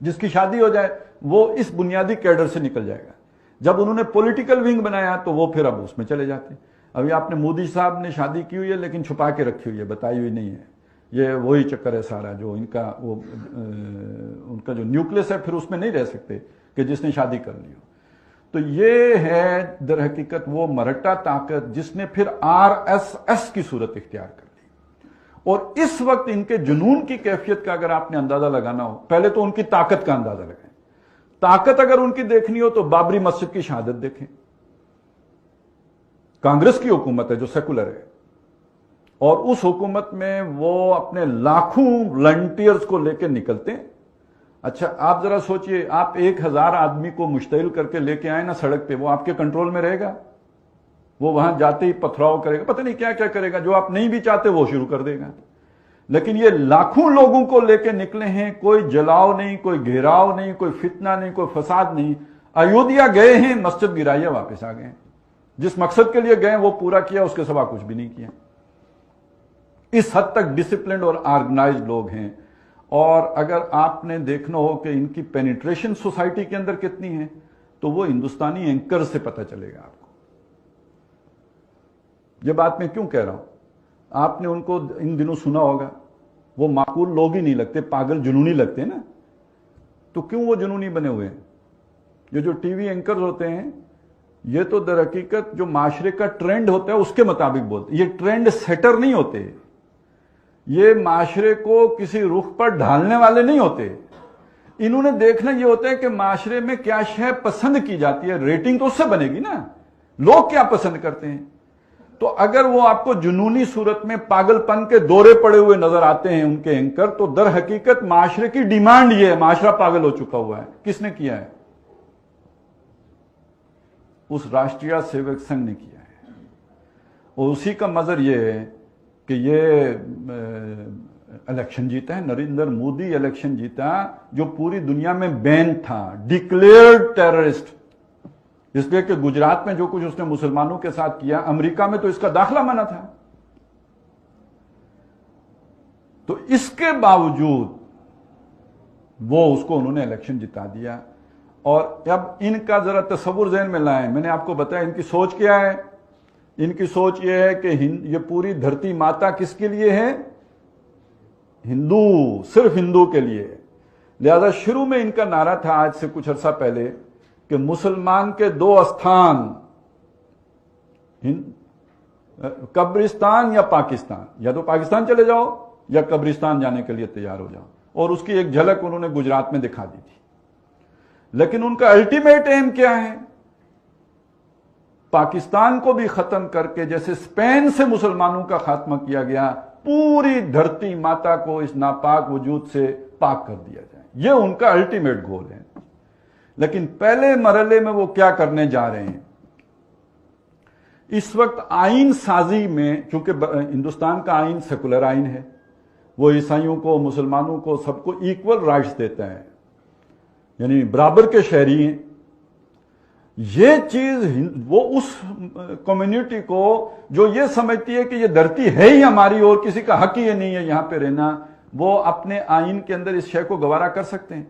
جس کی شادی ہو جائے وہ اس بنیادی کیڈر سے نکل جائے گا. جب انہوں نے پولیٹیکل ونگ بنایا تو وہ پھر اب اس میں چلے جاتے ہیں. ابھی آپ نے مودی صاحب نے شادی کی ہوئی ہے لیکن چھپا کے رکھی ہوئی ہے, بتائی ہوئی نہیں ہے. یہ وہی چکر ہے سارا, جو ان کا جو نیوکلس ہے پھر اس میں نہیں رہ سکتے کہ جس نے شادی کر لی ہو. تو یہ ہے در حقیقت وہ مرہٹا طاقت جس نے پھر RSS کی صورت اختیار کر لی. اور اس وقت ان کے جنون کی کیفیت کا اگر آپ نے اندازہ لگانا ہو, پہلے تو ان کی طاقت کا اندازہ لگائیں. طاقت اگر ان کی دیکھنی ہو تو بابری مسجد کی شہادت دیکھیں. کانگریس کی حکومت ہے جو سیکولر ہے, اور اس حکومت میں وہ اپنے لاکھوں والنٹیئرز کو لے کے نکلتے ہیں. اچھا آپ ذرا سوچئے, آپ 1000 آدمی کو مشتعل کر کے لے کے آئیں نا سڑک پہ, وہ آپ کے کنٹرول میں رہے گا؟ وہ وہاں جاتے ہی پتھراؤ کرے گا, پتہ نہیں کیا کیا کرے گا, جو آپ نہیں بھی چاہتے وہ شروع کر دے گا. لیکن یہ لاکھوں لوگوں کو لے کے نکلے ہیں, کوئی جلاؤ نہیں, کوئی گھیراؤ نہیں, کوئی فتنہ نہیں, کوئی فساد نہیں. ایودھیا گئے ہیں, مسجد گرایا, واپس آ گئے ہیں. جس مقصد کے لیے گئے وہ پورا کیا, اس کے سوا کچھ بھی نہیں کیا. اس حد تک ڈسپلنڈ اور آرگنائزڈ لوگ ہیں. اور اگر آپ نے دیکھنا ہو کہ ان کی پینیٹریشن سوسائٹی کے اندر کتنی ہے تو وہ ہندوستانی اینکر سے پتہ چلے گا آپ کو. یہ بات میں کیوں کہہ رہا ہوں, آپ نے ان کو ان دنوں سنا ہوگا, وہ معقول لوگ ہی نہیں لگتے, پاگل جنونی لگتے ہیں نا. تو کیوں وہ جنونی بنے ہوئے ہیں؟ یہ جو ٹی وی اینکرز ہوتے ہیں یہ تو در حقیقت جو معاشرے کا ٹرینڈ ہوتا ہے اس کے مطابق بولتے ہیں. یہ ٹرینڈ سیٹر نہیں ہوتے, یہ معاشرے کو کسی رخ پر ڈھالنے والے نہیں ہوتے. انہوں نے دیکھنا یہ ہوتا ہے کہ معاشرے میں کیا شے پسند کی جاتی ہے, ریٹنگ تو اس سے بنے گی نا, لوگ کیا پسند کرتے ہیں. تو اگر وہ آپ کو جنونی صورت میں پاگل پن کے دورے پڑے ہوئے نظر آتے ہیں ان کے اینکر, تو در حقیقت معاشرے کی ڈیمانڈ یہ ہے, معاشرہ پاگل ہو چکا ہوا ہے. کس نے کیا ہے؟ اس راشٹریہ سیوک سنگھ نے کیا ہے. اور اسی کا مظہر یہ ہے کہ یہ الیکشن جیتا ہے, نریندر مودی الیکشن جیتا جو پوری دنیا میں بین تھا, ڈکلیئرڈ ٹیررسٹ. اس لیے کہ گجرات میں جو کچھ اس نے مسلمانوں کے ساتھ کیا, امریکہ میں تو اس کا داخلہ منع تھا. تو اس کے باوجود وہ اس کو انہوں نے الیکشن جتا دیا. اور اب ان کا ذرا تصور ذہن میں لائیں. میں نے آپ کو بتایا ان کی سوچ کیا ہے. ان کی سوچ یہ ہے کہ یہ پوری دھرتی ماتا کس کے لیے ہے؟ ہندو, صرف ہندو کے لیے. لہذا شروع میں ان کا نعرہ تھا آج سے کچھ عرصہ پہلے کہ مسلمان کے 2 استھان, قبرستان یا پاکستان, یا تو پاکستان چلے جاؤ یا قبرستان جانے کے لیے تیار ہو جاؤ. اور اس کی ایک جھلک انہوں نے گجرات میں دکھا دی تھی. لیکن ان کا الٹیمیٹ ایم کیا ہے؟ پاکستان کو بھی ختم کر کے, جیسے اسپین سے مسلمانوں کا خاتمہ کیا گیا, پوری دھرتی ماتا کو اس ناپاک وجود سے پاک کر دیا جائے. یہ ان کا الٹیمیٹ گول ہے. لیکن پہلے مرحلے میں وہ کیا کرنے جا رہے ہیں؟ اس وقت آئین سازی میں, چونکہ ہندوستان کا آئین سیکولر آئین ہے, وہ عیسائیوں کو, مسلمانوں کو, سب کو ایکول رائٹس دیتا ہے, یعنی برابر کے شہری ہیں. یہ چیز وہ اس کمیونٹی کو جو یہ سمجھتی ہے کہ یہ دھرتی ہے ہی ہماری اور کسی کا حق ہی نہیں ہے یہاں پہ رہنا, وہ اپنے آئین کے اندر اس شے کو گوارا کر سکتے ہیں.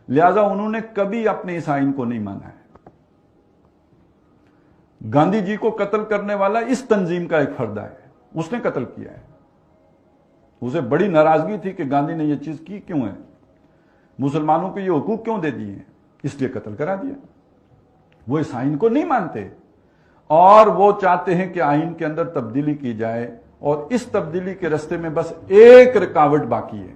لہذا انہوں نے کبھی اپنے اس آئین کو نہیں مانا ہے. گاندھی جی کو قتل کرنے والا اس تنظیم کا ایک فرد ہے, اس نے قتل کیا ہے. اسے بڑی ناراضگی تھی کہ گاندھی نے یہ چیز کی کیوں ہے, مسلمانوں کو یہ حقوق کیوں دے دیے ہیں, اس لیے قتل کرا دیا. وہ اس آئین کو نہیں مانتے اور وہ چاہتے ہیں کہ آئین کے اندر تبدیلی کی جائے, اور اس تبدیلی کے راستے میں بس ایک رکاوٹ باقی ہے,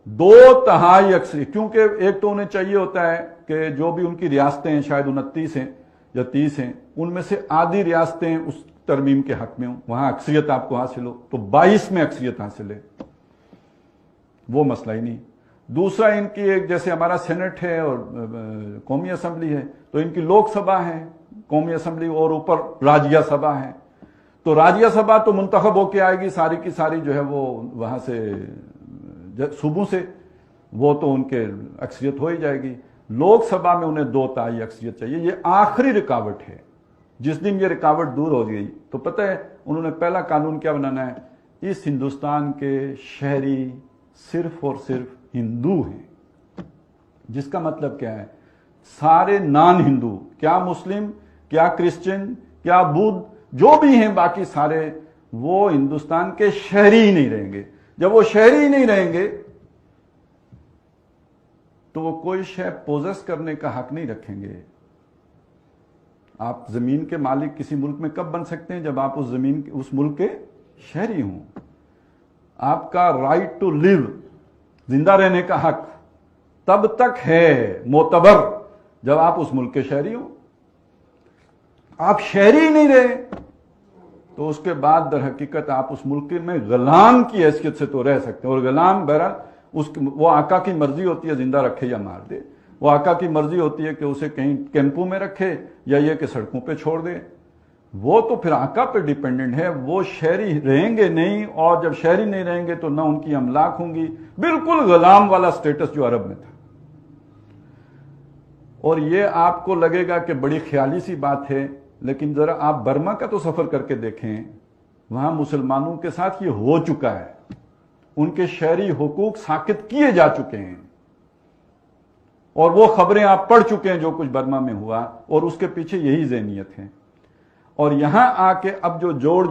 2/3 اکثریت. کیونکہ ایک تو انہیں چاہیے ہوتا ہے کہ جو بھی ان کی ریاستیں ہیں, شاید 29 ہیں یا 30 ہیں, ان میں سے آدھی ریاستیں اس ترمیم کے حق میں ہوں, وہاں اکثریت آپ کو حاصل ہو, تو 22 میں اکثریت حاصل ہے, وہ مسئلہ ہی نہیں. دوسرا ان کی ایک, جیسے ہمارا سینٹ ہے اور قومی اسمبلی ہے, تو ان کی لوک سبھا ہے, قومی اسمبلی, اور اوپر راجیہ سبھا ہے. تو راجیہ سبھا تو منتخب ہو کے آئے گی ساری کی ساری, جو ہے وہ وہاں سے صوبوں سے, وہ تو ان کے اکثریت ہو ہی جائے گی. لوک سبھا میں انہیں 2/3 اکثریت چاہیے. یہ آخری رکاوٹ ہے. جس دن یہ رکاوٹ دور ہو گئی تو پتہ ہے انہوں نے پہلا قانون کیا بنانا ہے, اس ہندوستان کے شہری صرف اور صرف ہندو ہیں, جس کا مطلب کیا ہے، سارے نان ہندو، کیا مسلم، کیا کرسچن، کیا بدھ، جو بھی ہیں باقی سارے، وہ ہندوستان کے شہری ہی نہیں رہیں گے۔ جب وہ شہری ہی نہیں رہیں گے تو وہ کوئی شے پوزیس کرنے کا حق نہیں رکھیں گے۔ آپ زمین کے مالک کسی ملک میں کب بن سکتے ہیں؟ جب آپ اس ملک کے شہری ہوں۔ آپ کا رائٹ ٹو لیو، زندہ رہنے کا حق، تب تک ہے معتبر جب آپ اس ملک کے شہری ہوں۔ آپ شہری نہیں رہے تو اس کے بعد در حقیقت آپ اس ملک میں غلام کی حیثیت سے تو رہ سکتے ہیں، اور غلام بہرحال وہ آقا کی مرضی ہوتی ہے زندہ رکھے یا مار دے، وہ آقا کی مرضی ہوتی ہے کہ اسے کہیں کیمپوں میں رکھے یا یہ کہ سڑکوں پہ چھوڑ دے، وہ تو پھر آقا پہ ڈیپینڈنٹ ہے۔ وہ شہری رہیں گے نہیں، اور جب شہری نہیں رہیں گے تو نہ ان کی املاک ہوں گی، بالکل غلام والا سٹیٹس جو عرب میں تھا۔ اور یہ آپ کو لگے گا کہ بڑی خیالی سی بات ہے، لیکن ذرا آپ برما کا تو سفر کر کے دیکھیں، وہاں مسلمانوں کے ساتھ یہ ہو چکا ہے، ان کے شہری حقوق ساقط کیے جا چکے ہیں، اور وہ خبریں آپ پڑھ چکے ہیں جو کچھ برما میں ہوا، اور اس کے پیچھے یہی ذہنیت ہے۔ اور یہاں آ کے اب جو جوڑ